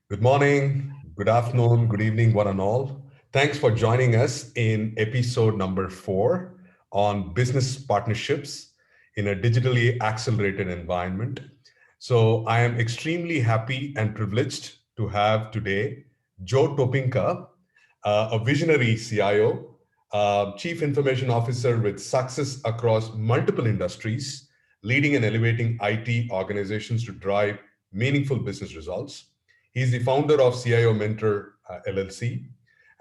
Good morning, good afternoon, good evening, one and all. Thanks for joining us in episode number 4 on business partnerships in a digitally accelerated environment. So, I am extremely happy and privileged to have today Joe Topinka, a visionary CIO, Chief Information Officer with success across multiple industries, leading and elevating IT organizations to drive meaningful business results. He's the founder of CIO Mentor LLC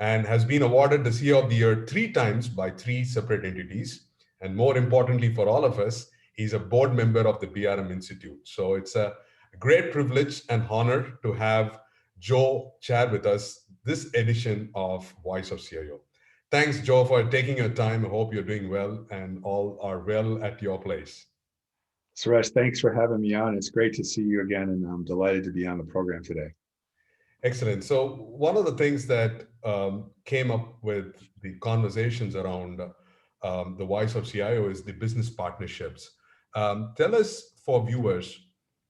and has been awarded the CEO of the Year 3 times by 3 separate entities. And more importantly for all of us, he's a board member of the BRM Institute. So it's a great privilege and honor to have Joe chat with us this edition of Voice of CIO. Thanks, Joe, for taking your time. I hope you're doing well and all are well at your place. Suresh, thanks for having me on. It's great to see you again, and I'm delighted to be on the program today. Excellent. So one of the things that came up with the conversations around the voice of CIO is the business partnerships. Tell us, for viewers,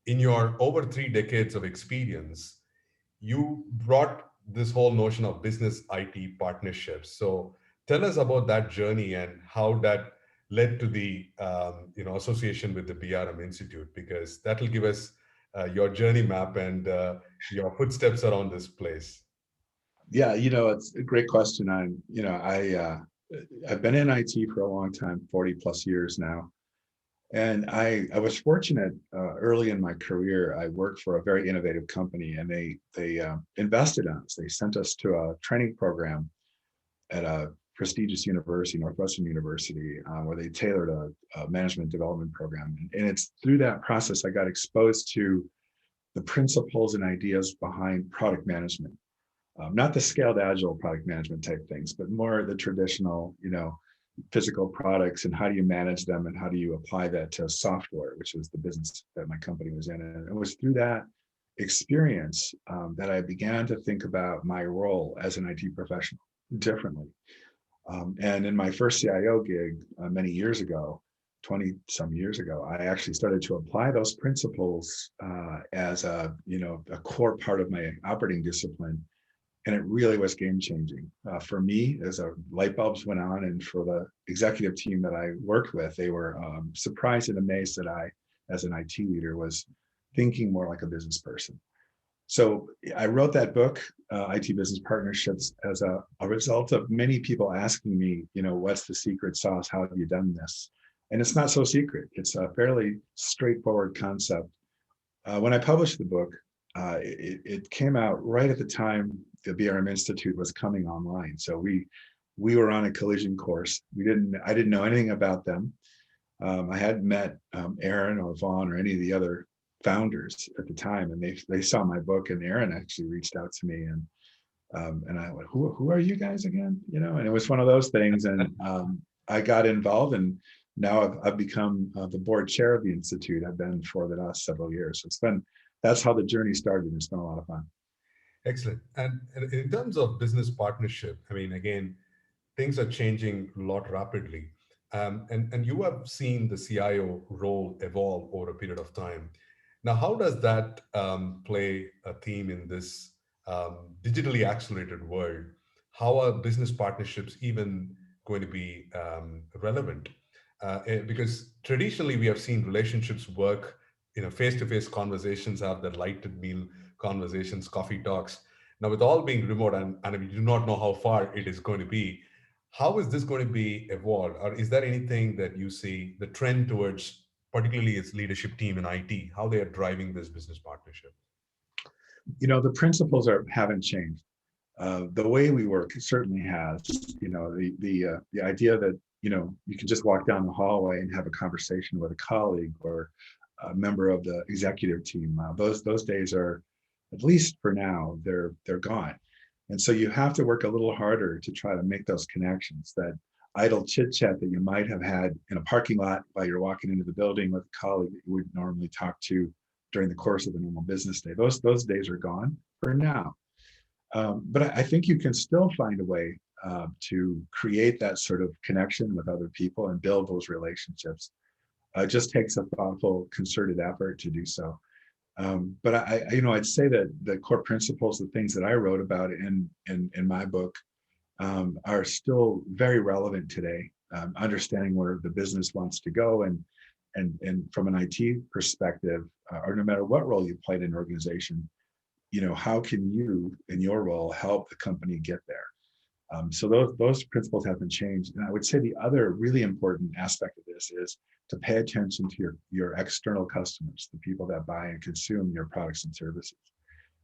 in your over 3 decades of experience, you brought this whole notion of business IT partnerships. So tell us about that journey and how that led to the association with the BRM Institute, because that will give us your journey map and your footsteps around this place. Yeah, it's a great question. I've been in IT for a long time, 40 plus years now. And I was fortunate early in my career. I worked for a very innovative company, and they invested in us. They sent us to a training program at a prestigious university, Northwestern University, where they tailored a management development program. And it's through that process I got exposed to the principles and ideas behind product management. Not the scaled agile product management type things, but more the traditional, physical products, and how do you manage them and how do you apply that to software, which was the business that my company was in. And it was through that experience that I began to think about my role as an IT professional differently. And in my first CIO gig many years ago, 20 some years ago, I actually started to apply those principles as a core part of my operating discipline. And it really was game changing for me as light bulbs went on. And for the executive team that I worked with, they were surprised and amazed that I, as an IT leader, was thinking more like a business person. So I wrote that book, IT Business Partnerships, as a result of many people asking me, what's the secret sauce? How have you done this? And it's not so secret. It's a fairly straightforward concept. When I published the book, it came out right at the time the BRM Institute was coming online. So we were on a collision course. I didn't know anything about them. I hadn't met Aaron or Vaughn or any of the other founders at the time, and they saw my book, and Aaron actually reached out to me, and I went, who are you guys again? And it was one of those things, and I got involved, and now I've become the board chair of the Institute. I've been for the last several years. So that's how the journey started. It's been a lot of fun. Excellent. And in terms of business partnership, I mean, again, things are changing a lot rapidly. And you have seen the CIO role evolve over a period of time. Now, how does that play a theme in this digitally accelerated world? How are business partnerships even going to be relevant? Because traditionally we have seen relationships work, face-to-face conversations, have the lighted meal conversations, coffee talks. Now, with all being remote, and we do not know how far it is going to be, how is this going to be evolved? Or is there anything that you see the trend towards, particularly its leadership team in IT, how they are driving this business partnership? The principles haven't changed. The way we work certainly has. The idea that you can just walk down the hallway and have a conversation with a colleague or a member of the executive team. Those days are, at least for now, they're gone. And so you have to work a little harder to try to make those connections. That idle chit chat that you might have had in a parking lot while you're walking into the building with a colleague that you would normally talk to during the course of a normal business day. Those days are gone for now. But I think you can still find a way to create that sort of connection with other people and build those relationships. It just takes a thoughtful, concerted effort to do so. But I'd say that the core principles, the things that I wrote about in my book, are still very relevant today. Understanding where the business wants to go, and from an IT perspective, or no matter what role you played in an organization, how can you in your role help the company get there? So those principles haven't changed. And I would say the other really important aspect of this is to pay attention to your external customers, the people that buy and consume your products and services.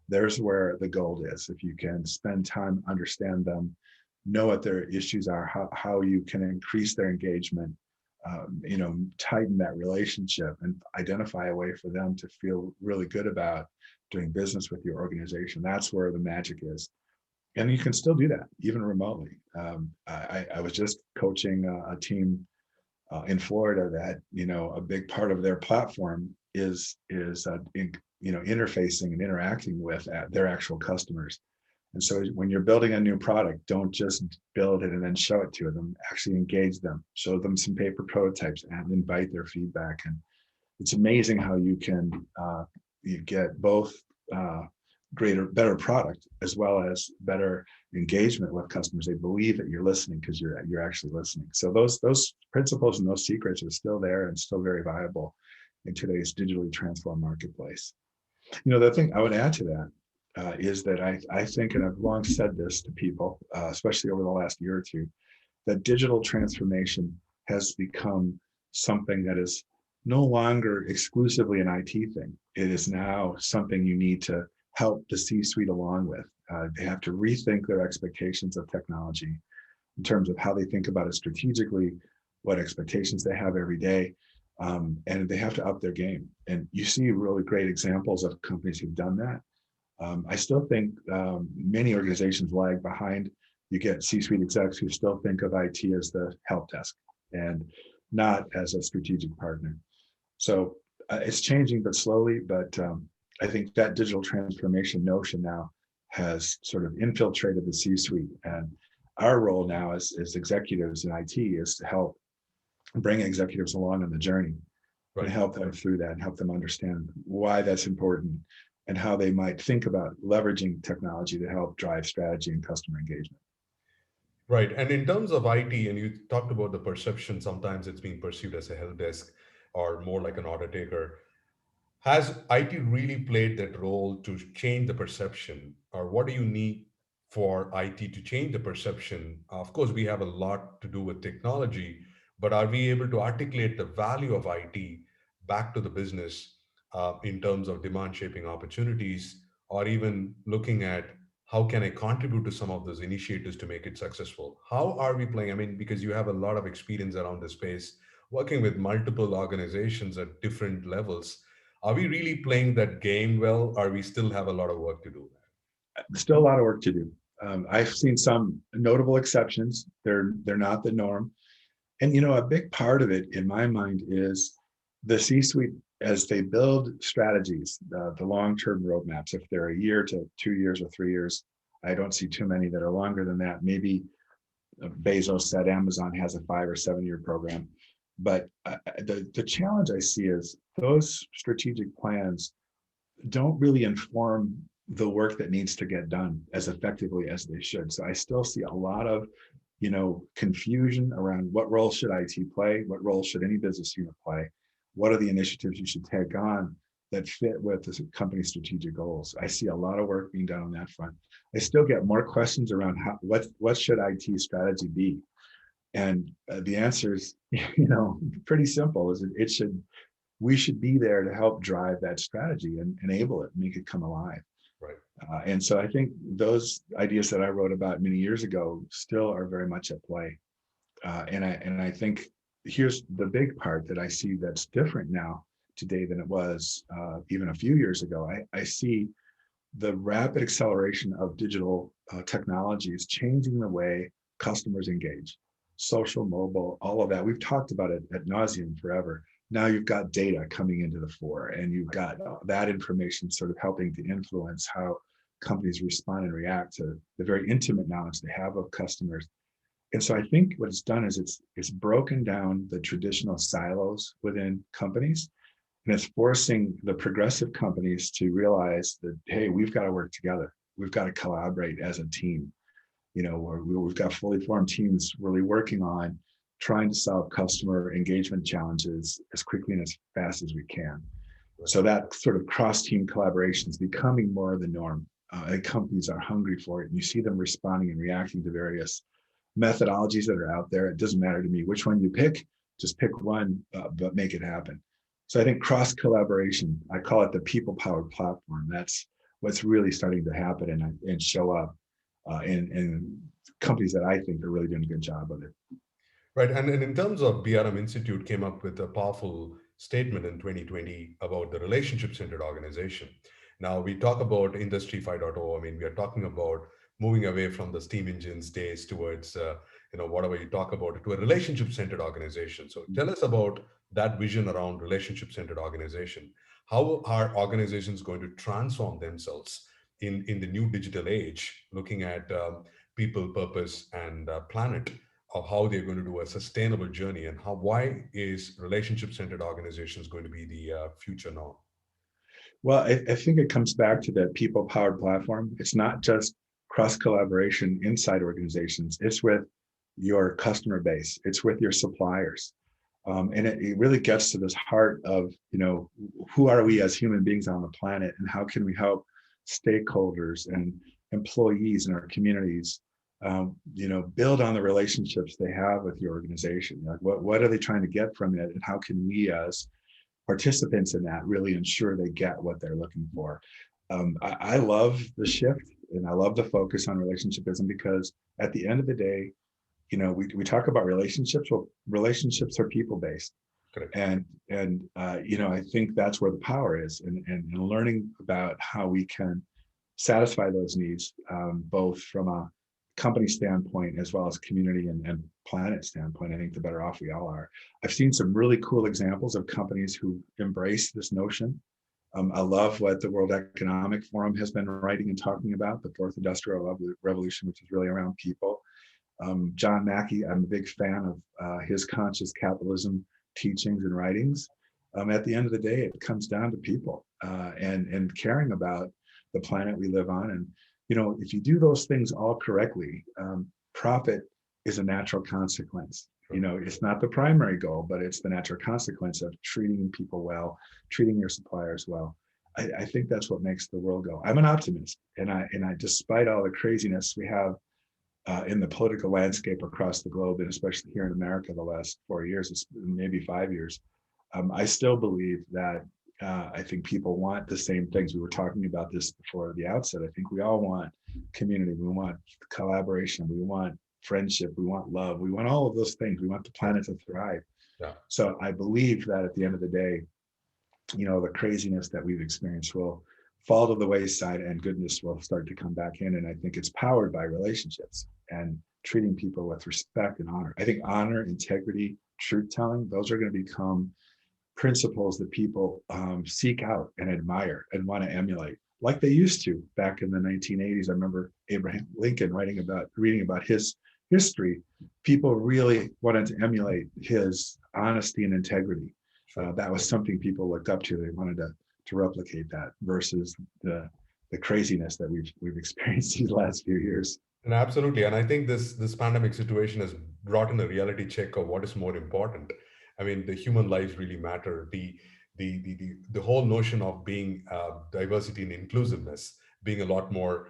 There's where the gold is. If you can spend time, understand them, know what their issues are, how you can increase their engagement, tighten that relationship and identify a way for them to feel really good about doing business with your organization. That's where the magic is. And you can still do that even remotely. I was just coaching a team in Florida that a big part of their platform is interfacing and interacting with their actual customers. And so when you're building a new product, don't just build it and then show it to them. Actually engage them, show them some paper prototypes, and invite their feedback. And it's amazing how you can you get both better product as well as better engagement with customers. They believe that you're listening because you're actually listening. So those principles and those secrets are still there and still very viable in today's digitally transformed marketplace. The thing I would add to that is that I think, and I've long said this to people, especially over the last year or two, that digital transformation has become something that is no longer exclusively an IT thing. It is now something you need to help the C-suite along with. They have to rethink their expectations of technology in terms of how they think about it strategically, what expectations they have every day, and they have to up their game. And you see really great examples of companies who've done that. I still think many organizations lag behind. You get C-suite execs who still think of IT as the help desk and not as a strategic partner. So it's changing, but slowly. But I think that digital transformation notion now has sort of infiltrated the C-suite. And our role now as executives in IT is to help bring executives along on the journey and help them through that and help them understand why that's important and how they might think about leveraging technology to help drive strategy and customer engagement. Right. And in terms of IT, and you talked about the perception, sometimes it's being perceived as a help desk or more like an order taker. Has IT really played that role to change the perception, or what do you need for IT to change the perception? Of course, we have a lot to do with technology, but are we able to articulate the value of IT back to the business in terms of demand shaping opportunities, or even looking at how can I contribute to some of those initiatives to make it successful? How are we playing? I mean, because you have a lot of experience around this space, working with multiple organizations at different levels, are we really playing that game well, or we still have a lot of work to do? Still a lot of work to do. I've seen some notable exceptions. They're not the norm. And a big part of it in my mind is the C-suite as they build strategies, the long-term roadmaps. If they're a year to 2 years or 3 years, I don't see too many that are longer than that. Maybe Bezos said Amazon has a 5 or 7 year program. But the challenge I see is those strategic plans don't really inform the work that needs to get done as effectively as they should. So I still see a lot of, confusion around what role should IT play, what role should any business unit play, what are the initiatives you should take on that fit with the company's strategic goals. I see a lot of work being done on that front. I still get more questions around what should IT strategy be, and the answer is, pretty simple. Is we should be there to help drive that strategy and enable it, make it come alive. Right. And so I think those ideas that I wrote about many years ago still are very much at play. And I think here's the big part that I see that's different now today than it was even a few years ago. I see the rapid acceleration of digital technologies changing the way customers engage. Social, mobile, all of that. We've talked about it ad nauseum forever. Now you've got data coming into the fore, and you've got that information sort of helping to influence how companies respond and react to the very intimate knowledge they have of customers. And so I think what it's done is it's broken down the traditional silos within companies And it's forcing the progressive companies to realize that, hey, we've got to work together. We've got to collaborate as a team. We've got fully formed teams really working on trying to solve customer engagement challenges as quickly and as fast as we can. So that sort of cross-team collaboration is becoming more of the norm. And companies are hungry for it. And you see them responding and reacting to various methodologies that are out there. It doesn't matter to me which one you pick, just pick one, but make it happen. So I think cross collaboration, I call it the people powered platform. That's what's really starting to happen and show up in companies that I think are really doing a good job of it. Right. And in terms of BRM Institute came up with a powerful statement in 2020 about the relationship centered organization. Now we talk about Industry 5.0. I mean, we are talking about moving away from the steam engines days towards, whatever you talk about, to a relationship centered organization. So tell us about that vision around relationship centered organization. How are organizations going to transform themselves in the new digital age, looking at people, purpose, and planet? Of how they're going to do a sustainable journey, and why is relationship centered organizations going to be the future norm? Well, I think it comes back to the people powered platform. It's not just cross collaboration inside organizations, it's with your customer base, it's with your suppliers. And it really gets to this heart of, who are we as human beings on the planet, and how can we help stakeholders and employees in our communities, build on the relationships they have with your organization. Like what are they trying to get from it, and how can we as participants in that really ensure they get what they're looking for. I love the shift, and I love the focus on relationshipism, because at the end of the day, we talk about relationships. Well, relationships are people based, Correct. and I think that's where the power is, and learning about how we can satisfy those needs, both from a company standpoint as well as community and planet standpoint. I think the better off we all are. I've seen some really cool examples of companies who embrace this notion. I love what the World Economic Forum has been writing and talking about, the fourth industrial revolution, which is really around people. John Mackey, I'm a big fan of his conscious capitalism teachings and writings. At the end of the day, it comes down to people, and caring about the planet we live on. And if you do those things all correctly, profit is a natural consequence. It's not the primary goal, but it's the natural consequence of treating people well, treating your suppliers well. I think that's what makes the world go. I'm an optimist, and I, despite all the craziness we have in the political landscape across the globe, and especially here in America, the last 4 years, maybe 5 years, I still believe that I think people want the same things. We were talking about this before the outset. I think we all want community. We want collaboration. We want friendship. We want love. We want all of those things. We want the planet to thrive. Yeah. So I believe that at the end of the day, the craziness that we've experienced will fall to the wayside, and goodness will start to come back in. And I think it's powered by relationships and treating people with respect and honor. I think honor, integrity, truth telling, those are going to become principles that people seek out and admire and want to emulate, like they used to back in the 1980s. I remember Abraham Lincoln reading about his history. People really wanted to emulate his honesty and integrity. That was something people looked up to. They wanted to replicate that, versus the craziness that we've experienced these last few years. And absolutely. And I think this pandemic situation has brought in a reality check of what is more important. I mean, the human lives really matter. The whole notion of being diversity and inclusiveness being a lot more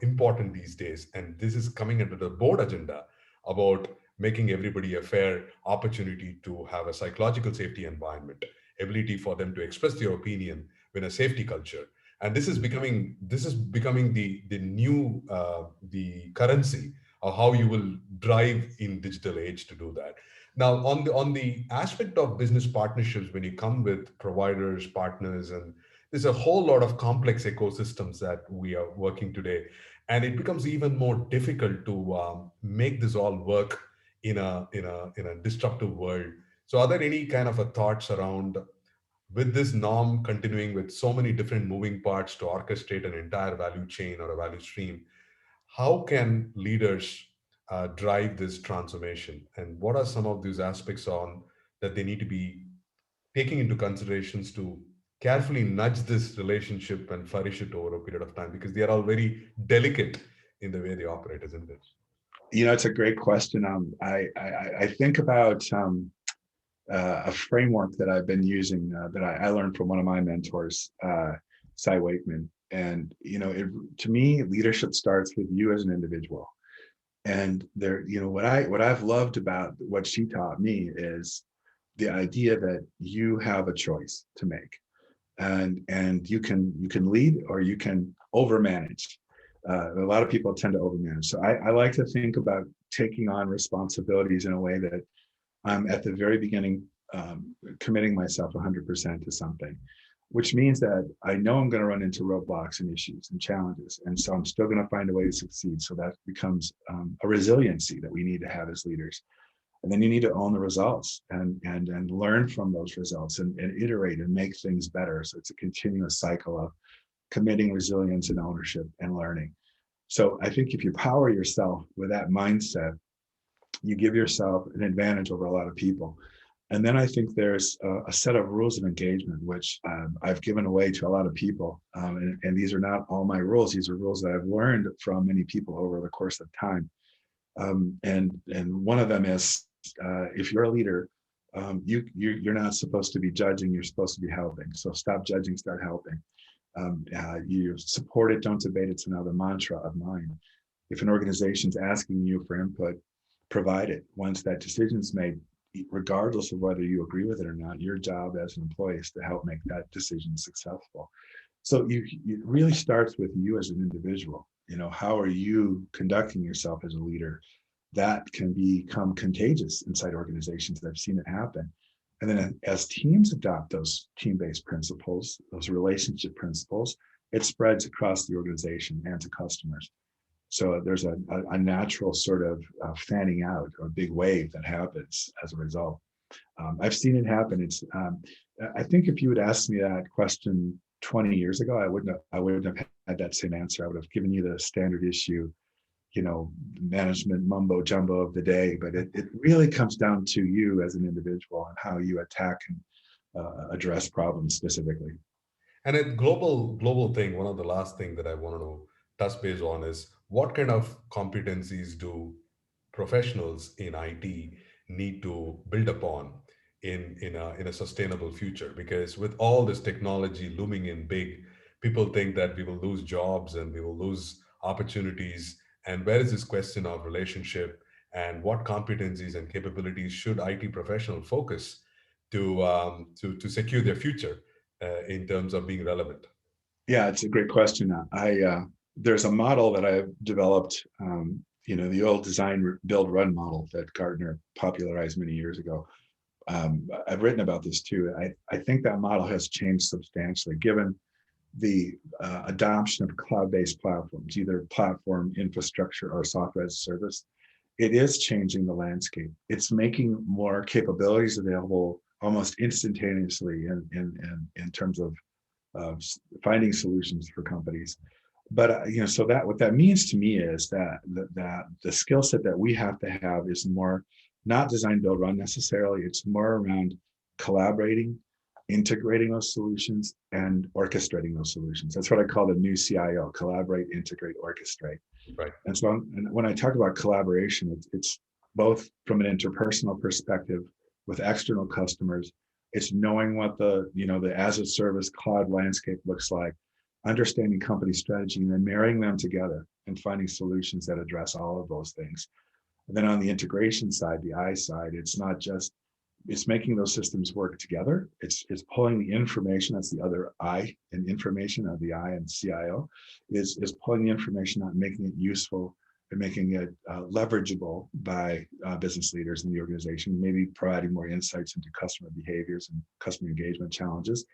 important these days. And this is coming into the board agenda about making everybody a fair opportunity to have a psychological safety environment, ability for them to express their opinion in a safety culture. And this is becoming the new the currency of how you will drive in digital age to do that. Now, on the aspect of business partnerships, when you come with providers, partners, and there's a whole lot of complex ecosystems that we are working today, and it becomes even more difficult to make this all work in a disruptive world. So, are there any kind of a thoughts around, with this norm continuing with so many different moving parts to orchestrate an entire value chain or a value stream, how can leaders drive this transformation? And what are some of these aspects on that they need to be taking into considerations to carefully nudge this relationship and flourish it over a period of time? Because they are all very delicate in the way they operate, isn't it? It's a great question. I think about a framework that I've been using that I learned from one of my mentors, Cy Wakeman. And to me, leadership starts with you as an individual. And there, what I've loved about what she taught me is the idea that you have a choice to make, and you can lead or you can overmanage. A lot of people tend to overmanage. So I like to think about taking on responsibilities in a way that I'm at the very beginning committing myself 100% to something, which means that I know I'm going to run into roadblocks and issues and challenges. And so I'm still going to find a way to succeed. So that becomes a resiliency that we need to have as leaders. And then you need to own the results and learn from those results and iterate and make things better. So it's a continuous cycle of committing resilience and ownership and learning. So I think if you power yourself with that mindset, you give yourself an advantage over a lot of people. And then I think there's a set of rules of engagement, which I've given away to a lot of people. And these are not all my rules. These are rules that I've learned from many people over the course of time. And one of them is, if you're a leader, you're not supposed to be judging. You're supposed to be helping. So stop judging, start helping. You support it, don't debate. It's another mantra of mine. If an organization's asking you for input, provide it. Once that decision's made, regardless of whether you agree with it or not, your job as an employee is to help make that decision successful. So it really starts with you as an individual. How are you conducting yourself as a leader? That can become contagious inside organizations. I've seen it happen. And then as teams adopt those team-based principles, those relationship principles, it spreads across the organization and to customers. So there's a natural sort of fanning out or big wave that happens as a result. I've seen it happen. I think if you had asked me that question 20 years ago, I wouldn't have had that same answer. I would have given you the standard issue, management mumbo jumbo of the day. But it really comes down to you as an individual and how you attack and address problems specifically. And a global thing, one of the last thing that I wanted to touch base on is what kind of competencies do professionals in IT need to build upon in a sustainable future? Because with all this technology looming in big, people think that we will lose jobs and we will lose opportunities. And where is this question of relationship and what competencies and capabilities should IT professional focus to secure their future in terms of being relevant? Yeah, it's a great question. There's a model that I've developed, the old design, build, run model that Gartner popularized many years ago. I've written about this too. I think that model has changed substantially given the adoption of cloud-based platforms, either platform infrastructure or software as a service. It is changing the landscape. It's making more capabilities available almost instantaneously in terms of finding solutions for companies. But so that what that means to me is that the skill set that we have to have is more not design, build, run necessarily. It's more around collaborating, integrating those solutions, and orchestrating those solutions. That's what I call the new CIO: collaborate, integrate, orchestrate. Right. And so when I talk about collaboration, it's both from an interpersonal perspective with external customers. It's knowing what the as a service cloud landscape looks like, understanding company strategy, and then marrying them together and finding solutions that address all of those things. And then on the integration side, the I side, it's making those systems work together. It's pulling the information. That's the other I in information of the I and CIO is pulling the information out and making it useful and making it leverageable by business leaders in the organization, maybe providing more insights into customer behaviors and customer engagement challenges.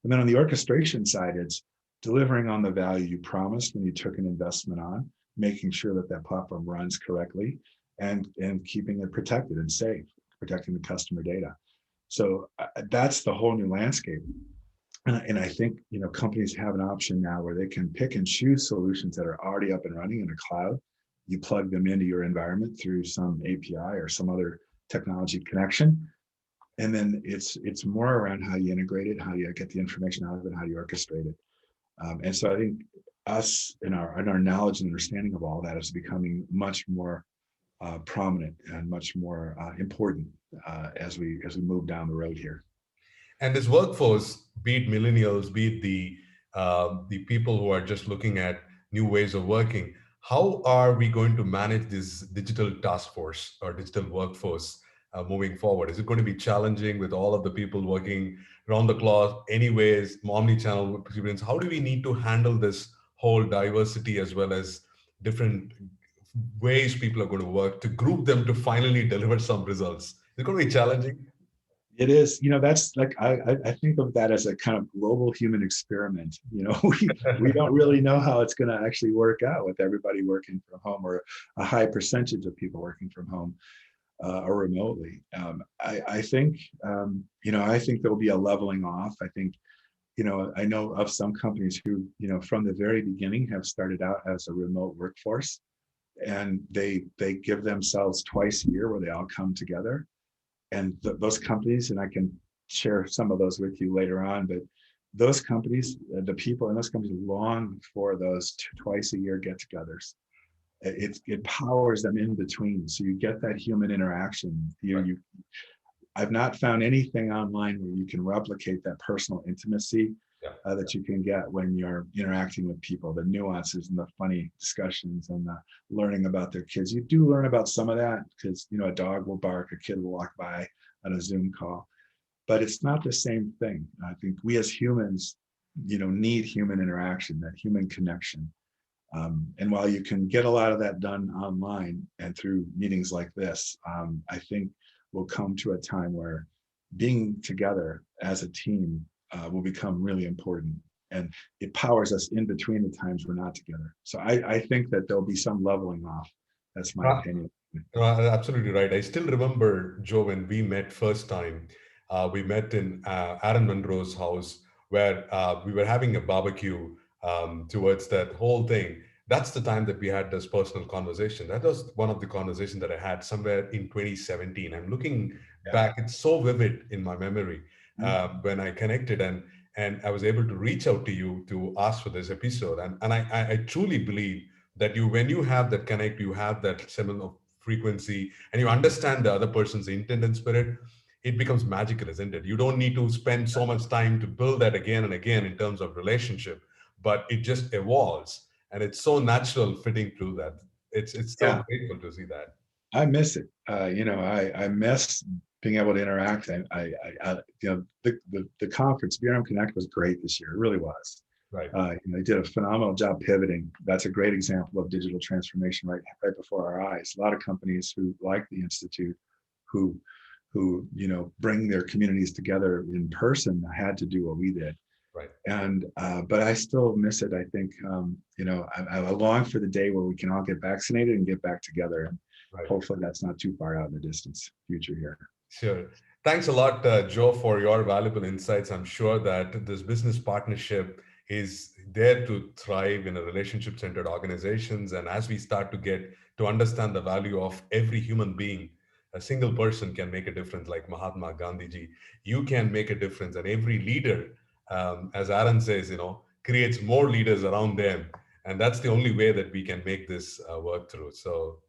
And then on the orchestration side, it's delivering on the value you promised when you took an investment on, making sure that that platform runs correctly and keeping it protected and safe, protecting the customer data. So that's the whole new landscape. And I think companies have an option now where they can pick and choose solutions that are already up and running in a cloud. You plug them into your environment through some API or some other technology connection, and then it's more around how you integrate it, how you get the information out of it, how you orchestrate it. And so I think us and our knowledge and understanding of all that is becoming much more prominent and much more important as we move down the road here. And this workforce, be it millennials, be it the people who are just looking at new ways of working, how are we going to manage this digital task force or digital workforce moving forward? Is it going to be challenging with all of the people working around the clock, anyways, omni-channel experience? How do we need to handle this whole diversity as well as different ways people are going to work to group them to finally deliver some results? Is it going to be challenging? It is, that's like I think of that as a kind of global human experiment. We don't really know how it's going to actually work out with everybody working from home, or a high percentage of people working from home or remotely. I think I think there'll be a leveling off. I think I know of some companies who from the very beginning have started out as a remote workforce, and they give themselves twice a year where they all come together. And those companies, and I can share some of those with you later on, but those companies, the people in those companies long for those twice a year get-togethers. It powers them in between, so you get that human interaction. I've not found anything online where you can replicate that personal intimacy that you can get when you're interacting with people, the nuances and the funny discussions and the learning about their kids. You do learn about some of that because, a dog will bark, a kid will walk by on a Zoom call, but it's not the same thing. I think we as humans, need human interaction, that human connection. And while you can get a lot of that done online and through meetings like this, I think we'll come to a time where being together as a team will become really important, and it powers us in between the times we're not together. So I think that there'll be some leveling off. That's my opinion. Absolutely right. I still remember, Joe, when we met first time, we met in Aaron Monroe's house where we were having a barbecue towards that whole thing. That's the time that we had this personal conversation. That was one of the conversations that I had somewhere in 2017. I'm looking back, it's so vivid in my memory when I connected and I was able to reach out to you to ask for this episode. And I truly believe that when you have that connect, you have that similar frequency, and you understand the other person's intent and spirit, it becomes magical, isn't it? You don't need to spend so much time to build that again and again in terms of relationship, but it just evolves, and it's so natural fitting through that. It's so Yeah, grateful to see that. I miss it. I miss being able to interact. The conference, BRM Connect, was great this year. It really was. Right. They did a phenomenal job pivoting. That's a great example of digital transformation right before our eyes. A lot of companies who, like the Institute, who bring their communities together in person, had to do what we did. Right. And but I still miss it. I think I long for the day where we can all get vaccinated and get back together. And Right. hopefully that's not too far out in the distance future here. Sure. Thanks a lot, Joe, for your valuable insights. I'm sure that this business partnership is there to thrive in a relationship-centered organizations. And as we start to get to understand the value of every human being, a single person can make a difference, like Mahatma Gandhi ji. You can make a difference, and every leader, as Aaron says, creates more leaders around them, and that's the only way that we can make this work through. So,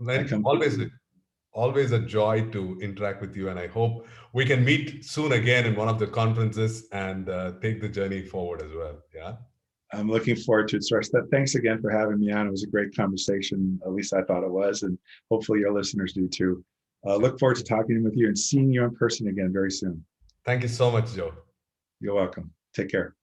I then completely always a joy to interact with you, and I hope we can meet soon again in one of the conferences and take the journey forward as well. Yeah. I'm looking forward to it, Suresh. Thanks again for having me on. It was a great conversation. At least I thought it was, and hopefully your listeners do too. Look forward to talking with you and seeing you in person again very soon. Thank you so much, Joe. You're welcome. Take care.